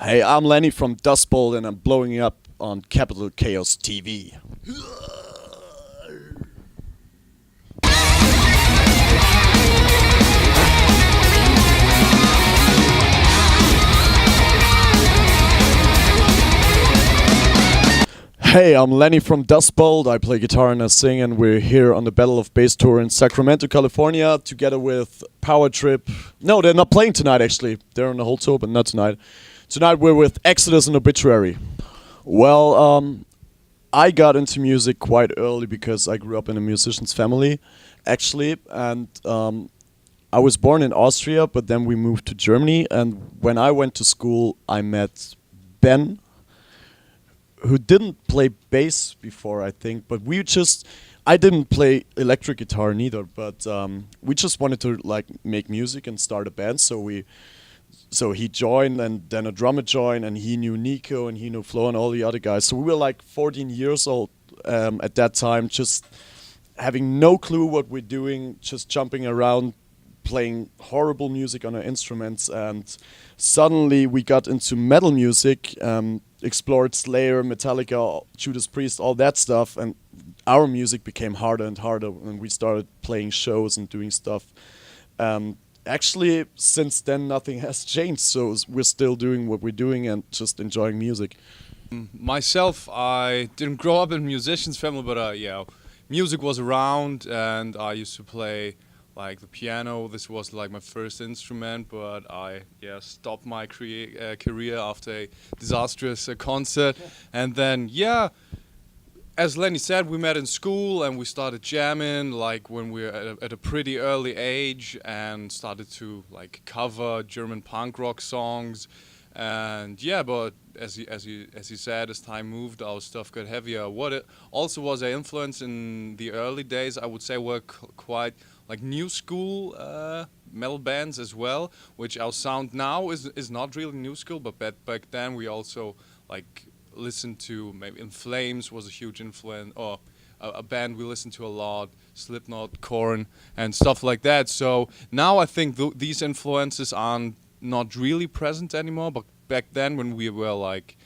Hey, I'm Lenny from Dust Bowl and I'm blowing up on Capital Chaos TV. Hey, I'm Lenny from Dust Bowl. I play guitar and I sing, and we're here on the Battle of Bass tour in Sacramento, California, together with Power Trip. No, they're not playing tonight, actually. They're on the whole tour, but not tonight. Tonight we're with Exodus and Obituary. Well, I got into music quite early because I grew up in a musician's family, actually, and I was born in Austria, but then we moved to Germany, and when I went to school, I met Ben, who didn't play bass before, I think, but I didn't play electric guitar neither, but we just wanted to like make music and start a band, so he joined, and then a drummer joined, and he knew Nico and he knew Flo and all the other guys. So we were like 14 years old at that time, just having no clue what we're doing, just jumping around, playing horrible music on our instruments, and suddenly we got into metal music, explored Slayer, Metallica, Judas Priest, all that stuff, and our music became harder and harder, and we started playing shows and doing stuff. Actually, since then, nothing has changed, so we're still doing what we're doing and just enjoying music. Myself, I didn't grow up in a musician's family, but yeah, music was around, and I used to play like the piano. This was like my first instrument, but I stopped my career after a disastrous concert. And then as Lenny said, we met in school and we started jamming like when we were at a pretty early age, and started to like cover German punk rock songs. And but as he said, as time moved, our stuff got heavier. What it also was an influence in the early days, I would say, were quite like new school metal bands as well, which our sound now is not really new school, but back then we also like listened to, maybe In Flames was a huge influence, or a band we listened to a lot, Slipknot, Korn, and stuff like that. So now I think these influences aren't not really present anymore, but back then when we were like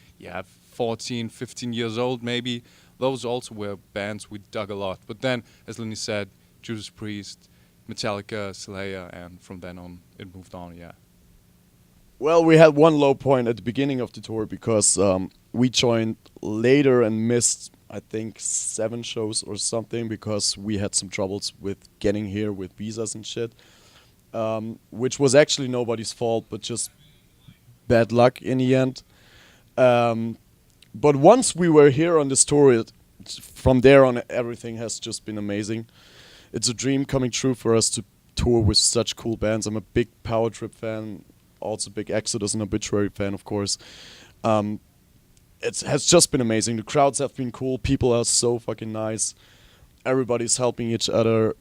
14, 15 years old maybe, those also were bands we dug a lot. But then, as Lenny said, Judas Priest, Metallica, Slayer, and from then on it moved on. Well, we had one low point at the beginning of the tour because we joined later and missed, I think, 7 shows or something because we had some troubles with getting here with visas and shit, which was actually nobody's fault, but just bad luck in the end. But once we were here on this tour, from there on, everything has just been amazing. It's a dream coming true for us to tour with such cool bands. I'm a big Power Trip fan, also big Exodus and Obituary fan, of course. It has just been amazing. The crowds have been cool. People are so fucking nice. Everybody's helping each other.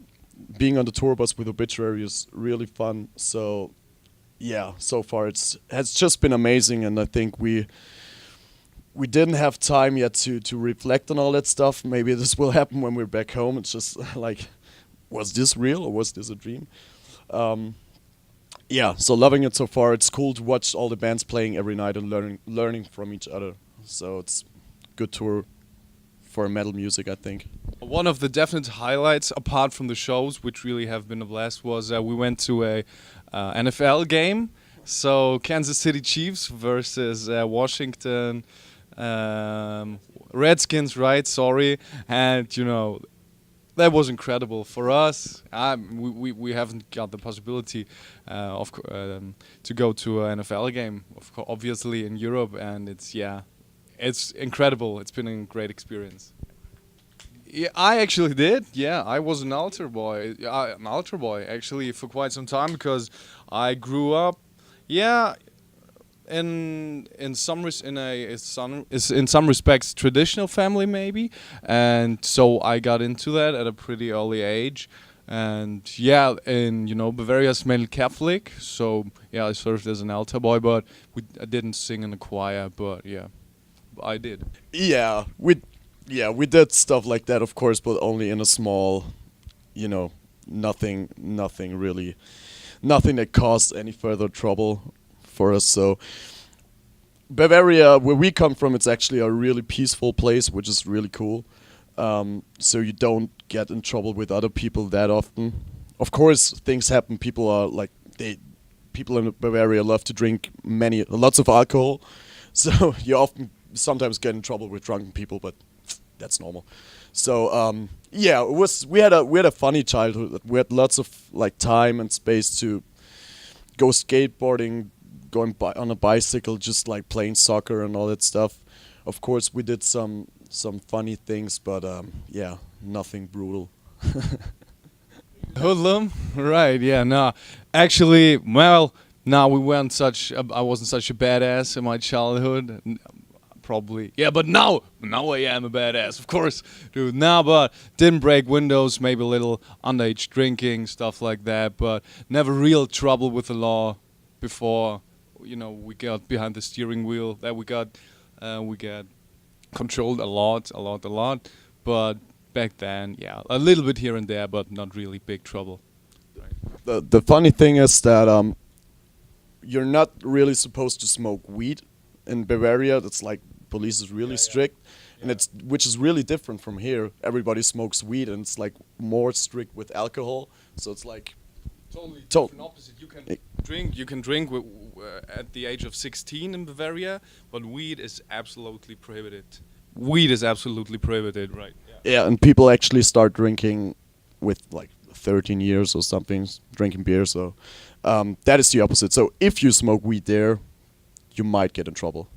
Being on the tour bus with Obituary is really fun. So, so far has just been amazing, and I think we didn't have time yet to reflect on all that stuff. Maybe this will happen when we're back home. It's just like, was this real or was this a dream? So loving it so far. It's cool to watch all the bands playing every night and learning from each other. So it's a good tour for metal music, I think. One of the definite highlights, apart from the shows, which really have been a blast, was we went to a NFL game. So Kansas City Chiefs versus Washington Redskins, right? Sorry. And, that was incredible for us. We haven't got the possibility to go to an NFL game, obviously in Europe, and it's incredible. It's been a great experience. Yeah, I actually did. Yeah, I was an altar boy. Actually for quite some time, because I grew up. In some respects traditional family maybe, and so I got into that at a pretty early age, and Bavaria's mainly Catholic, so I served as an altar boy, but I didn't sing in the choir, but I did. We did stuff like that, of course, but only in a small, nothing that caused any further trouble for us. So Bavaria, where we come from, it's actually a really peaceful place, which is really cool. So you don't get in trouble with other people that often. Of course, things happen. People are like people in Bavaria love to drink lots of alcohol, so you often sometimes get in trouble with drunken people, but that's normal. So yeah, we had a funny childhood. We had lots of like time and space to go skateboarding, going on a bicycle, just like playing soccer and all that stuff. Of course, we did some funny things, but yeah, nothing brutal. Hoodlum, right? Yeah, no. Actually, well, no, we weren't such. I wasn't such a badass in my childhood. Probably, yeah, but now I am a badass, of course, dude. Now, but didn't break windows, maybe a little underage drinking, stuff like that, but never real trouble with the law before. You know, we got behind the steering wheel. That we got controlled a lot. But back then, yeah, a little bit here and there, but not really big trouble. The funny thing is that you're not really supposed to smoke weed in Bavaria. That's like police is really strict, and which is really different from here. Everybody smokes weed, and it's like more strict with alcohol. So it's like totally different opposite. You can drink at the age of 16 in Bavaria, but weed is absolutely prohibited. Weed is absolutely prohibited, right? Yeah, and people actually start drinking with like 13 years or something, drinking beer. So that is the opposite. So if you smoke weed there, you might get in trouble.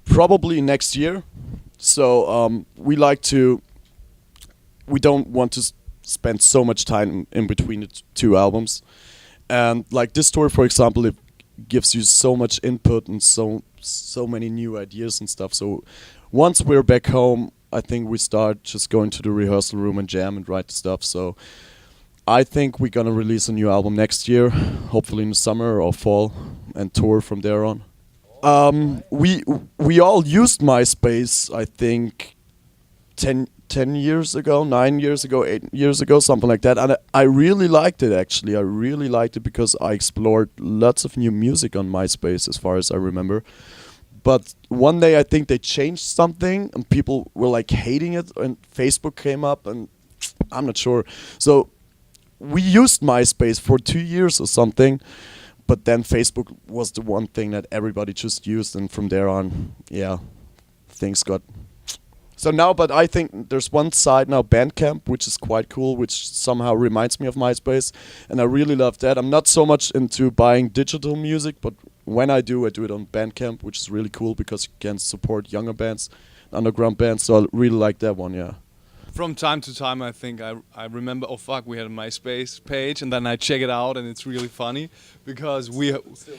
Probably next year. So we don't want to spend so much time in between the two albums. And like this tour, for example, it gives you so much input and so many new ideas and stuff. So once we're back home, I think we start just going to the rehearsal room and jam and write stuff. So I think we're gonna release a new album next year, hopefully in the summer or fall, and tour from there on. We all used MySpace, I think, 10 years ago, 9 years ago, 8 years ago, something like that. And I really liked it, actually. I really liked it because I explored lots of new music on MySpace, as far as I remember. But one day I think they changed something and people were like hating it, and Facebook came up, and I'm not sure. So we used MySpace for 2 years or something. But then Facebook was the one thing that everybody just used, and from there on, yeah, things got... So now, but I think there's one side now, Bandcamp, which is quite cool, which somehow reminds me of MySpace, and I really love that. I'm not so much into buying digital music, but when I do it on Bandcamp, which is really cool because you can support younger bands, underground bands, so I really like that one, yeah. From time to time, I think I remember, oh fuck, we had a MySpace page, and then I check it out, and it's really funny because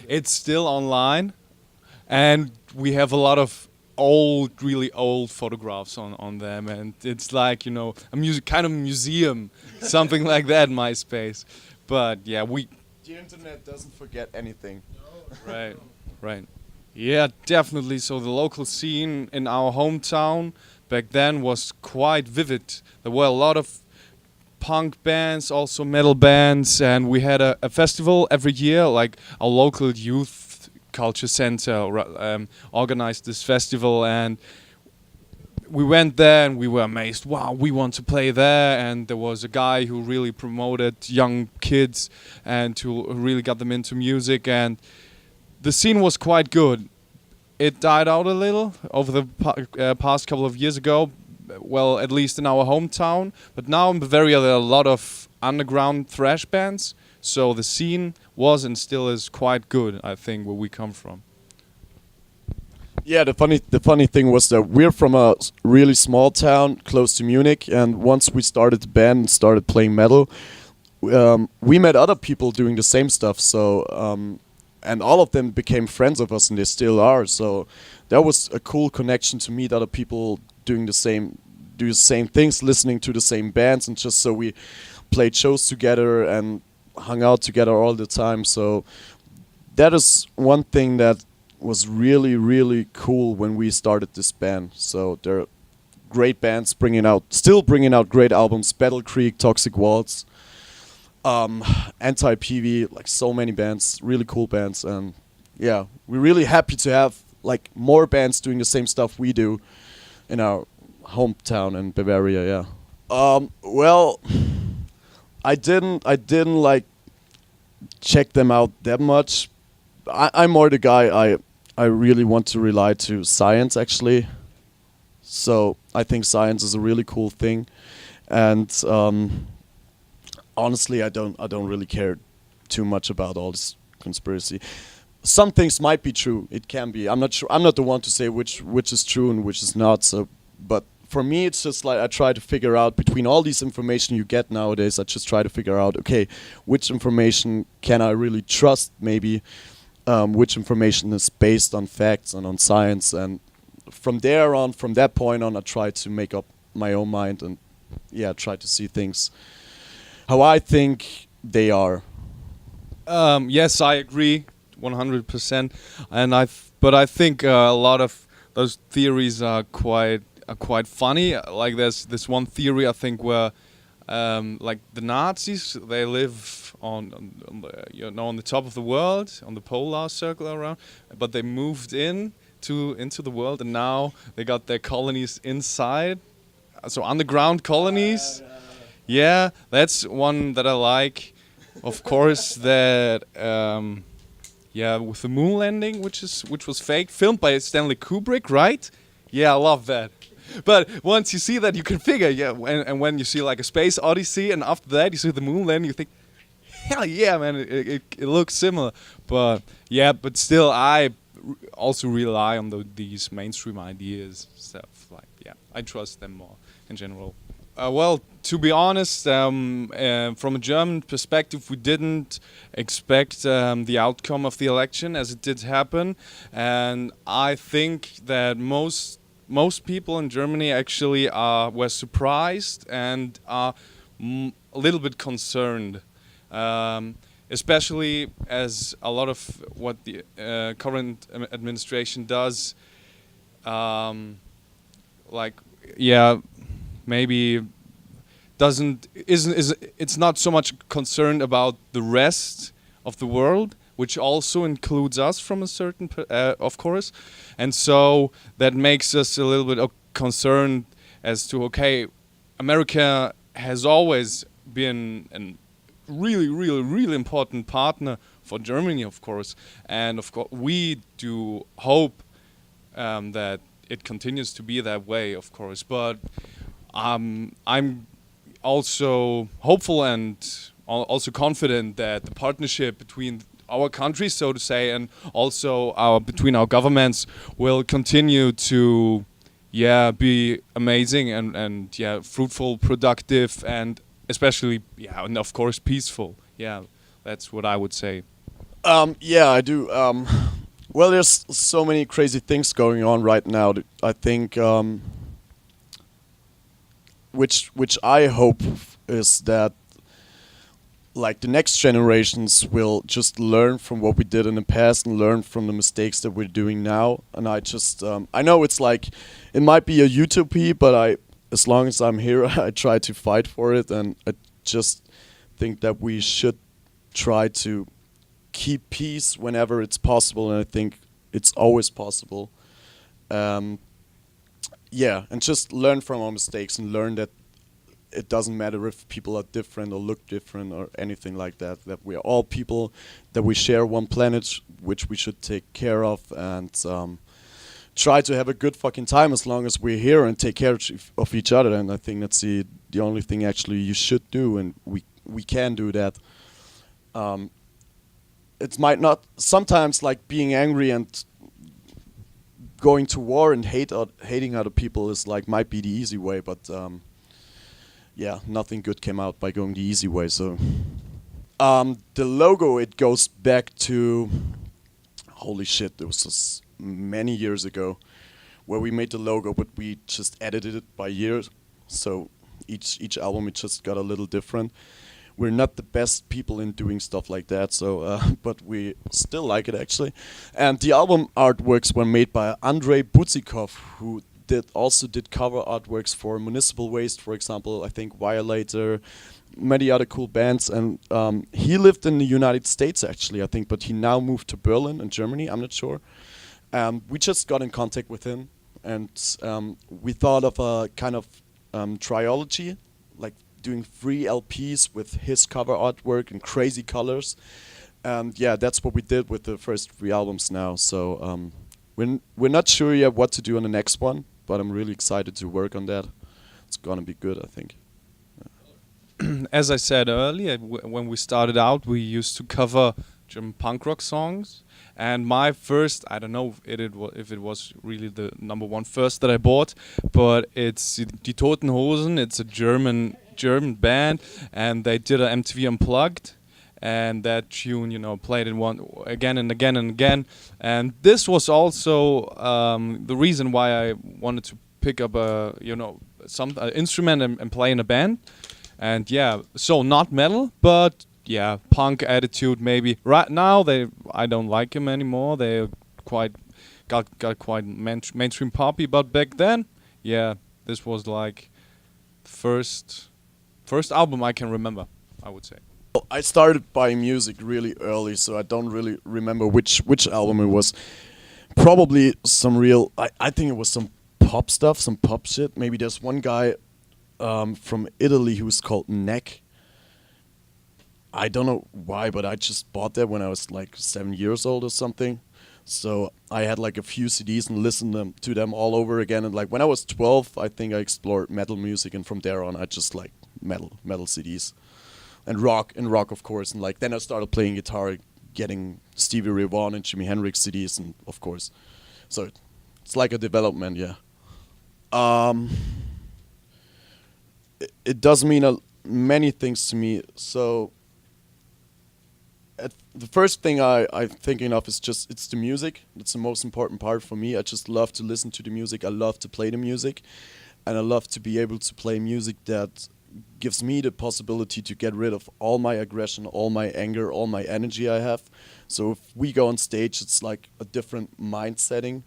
it's still online, and we have a lot of really old photographs on them, and it's like, you know, a kind of museum, something like that, MySpace. But yeah, the internet doesn't forget anything. Right. Yeah, definitely. So the local scene in our hometown back then was quite vivid. There were a lot of punk bands, also metal bands, and we had a festival every year, like our local youth culture center organized this festival, and we went there and we were amazed. Wow, we want to play there. And there was a guy who really promoted young kids and who really got them into music, and the scene was quite good. It died out a little over the past couple of years ago, well, at least in our hometown. But now in Bavaria there are a lot of underground thrash bands, so the scene was and still is quite good, I think, where we come from. Yeah, the funny thing was that we're from a really small town close to Munich, and once we started the band and started playing metal, we met other people doing the same stuff. So and all of them became friends of us, and they still are. So that was a cool connection to meet other people doing the same things, listening to the same bands, and just so we played shows together and hung out together all the time. So that is one thing that was really, really cool when we started this band. So there are great bands still bringing out great albums. Battle Creek, Toxic Waltz, Anti-PV, like so many bands, really cool bands, and yeah, we're really happy to have like more bands doing the same stuff we do in our hometown in Bavaria. Yeah. Well, I didn't like check them out that much. I'm more the guy. I really want to rely to science actually. So I think science is a really cool thing, and honestly, I don't really care too much about all this conspiracy. Some things might be true. It can be. I'm not sure. I'm not the one to say which is true and which is not. So, but for me, it's just like I try to figure out between all these information you get nowadays. I just try to figure out, okay, which information can I really trust? Maybe which information is based on facts and on science, and from there on, from that point on, I try to make up my own mind and yeah, try to see things how I think they are. Yes, I agree, 100%. And but I think a lot of those theories are quite funny. Like there's this one theory I think where like the Nazis, they live on the, on the top of the world, on the polar circle around, but they moved into the world, and now they got their colonies inside, so underground colonies. Yeah, that's one that I like. Of course, that with the moon landing, which was fake, filmed by Stanley Kubrick, right? Yeah, I love that. But once you see that, you can figure, and when you see like a Space Odyssey, and after that you see the moon landing, you think, hell yeah, man, it looks similar. But yeah, but still, I also rely on these mainstream ideas, stuff like, yeah, I trust them more in general. Well, to be honest, from a German perspective, we didn't expect the outcome of the election as it did happen, and I think that most people in Germany actually were surprised and are a little bit concerned, especially as a lot of what the current administration does, maybe it's not so much concerned about the rest of the world, which also includes us from a certain of course, and so that makes us a little bit concerned as to, okay, America has always been a really important partner for Germany, of course, and of course we do hope that it continues to be that way, of course, but I'm also hopeful and also confident that the partnership between our countries, so to say, and also between our governments will continue to be amazing and fruitful, productive, and especially and of course peaceful. Yeah, that's what I would say. Yeah, I do. Well, there's so many crazy things going on right now. I think which I hope is that like the next generations will just learn from what we did in the past and learn from the mistakes that we're doing now. And I just I know it's like it might be a utopia, but as long as I'm here, I try to fight for it, and I just think that we should try to keep peace whenever it's possible, and I think it's always possible. And just learn from our mistakes and learn that it doesn't matter if people are different or look different or anything like that, that we are all people, that we share one planet which we should take care of, and try to have a good fucking time as long as we're here and take care of each other. And I think that's the only thing actually you should do, and we can do that. It might not sometimes, like, being angry and going to war and hating other people is like might be the easy way, but nothing good came out by going the easy way. So the logo, it goes back to, holy shit, it was just many years ago where we made the logo, but we just edited it by years. So each album it just got a little different. We're not the best people in doing stuff like that, so but we still like it actually. And the album artworks were made by Andrei Buzikov, who also did cover artworks for Municipal Waste, for example. I think Violator, many other cool bands, and he lived in the United States actually, I think, but he now moved to Berlin in Germany. I'm not sure. We just got in contact with him, and we thought of a kind of trilogy, like doing 3 LPs with his cover artwork and crazy colors. And yeah, that's what we did with the first 3 albums now. So we're not sure yet what to do on the next one, but I'm really excited to work on that. It's gonna be good, I think. As I said earlier, when we started out, we used to cover German punk rock songs. And my first, I don't know if it was really the #1 first that I bought, but it's Die Toten Hosen. It's a German band, and they did a MTV Unplugged. And that tune, you know, played it again and again and again. And this was also the reason why I wanted to pick up a, you know, some instrument and play in a band. And yeah, so not metal, but yeah, punk attitude maybe. Right now, I don't like him anymore. They got quite mainstream poppy. But back then, yeah, this was like first album I can remember, I would say. I started buying music really early, so I don't really remember which album it was. Probably some real, I think it was some pop stuff, some pop shit. Maybe there's one guy from Italy who's called Neck. I don't know why, but I just bought that when I was like 7 years old or something. So I had like a few CDs and listened to them all over again. And like when I was 12, I think I explored metal music, and from there on, I just like metal CDs. And rock, of course, and like then I started playing guitar, getting Stevie Ray Vaughan and Jimi Hendrix CDs, and of course, so it's like a development, yeah. It does mean many things to me. So the first thing I'm thinking of is just it's the music. It's the most important part for me. I just love to listen to the music. I love to play the music, and I love to be able to play music that gives me the possibility to get rid of all my aggression, all my anger, all my energy I have. So if we go on stage, it's like a different mind setting,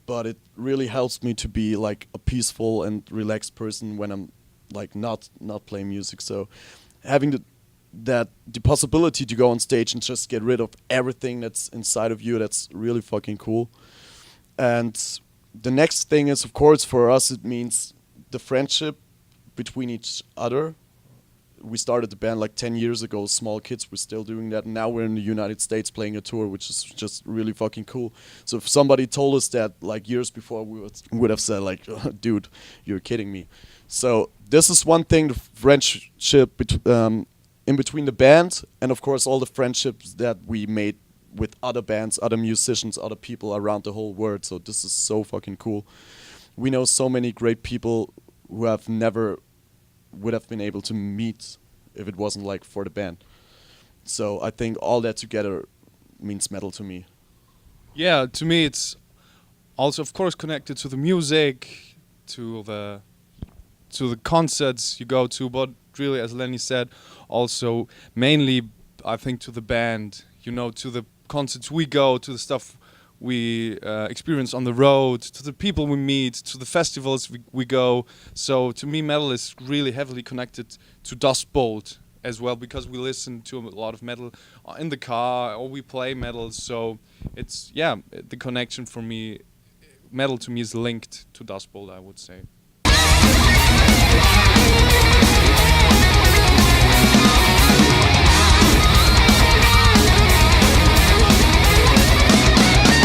but it really helps me to be like a peaceful and relaxed person when I'm like not playing music. So having the possibility to go on stage and just get rid of everything that's inside of you, that's really fucking cool. And the next thing is, of course, for us, it means the friendship between each other. We started the band like 10 years ago, small kids, we're still doing that. And now we're in the United States playing a tour, which is just really fucking cool. So if somebody told us that like years before, we would have said like, dude, you're kidding me. So this is one thing, the friendship in between the band, and of course all the friendships that we made with other bands, other musicians, other people around the whole world. So this is so fucking cool. We know so many great people who have never would have been able to meet if it wasn't like for the band. So I think all that together means metal to me. Yeah, to me it's also of course connected to the music, to the concerts you go to, but really, as Lenny said, also mainly I think to the band, you know, to the concerts we go, to the stuff we experience on the road, to the people we meet, to the festivals we go. So to me, metal is really heavily connected to Dust Bolt as well, because we listen to a lot of metal in the car, or we play metal. So it's, yeah, the connection for me, metal to me is linked to Dust Bolt, I would say.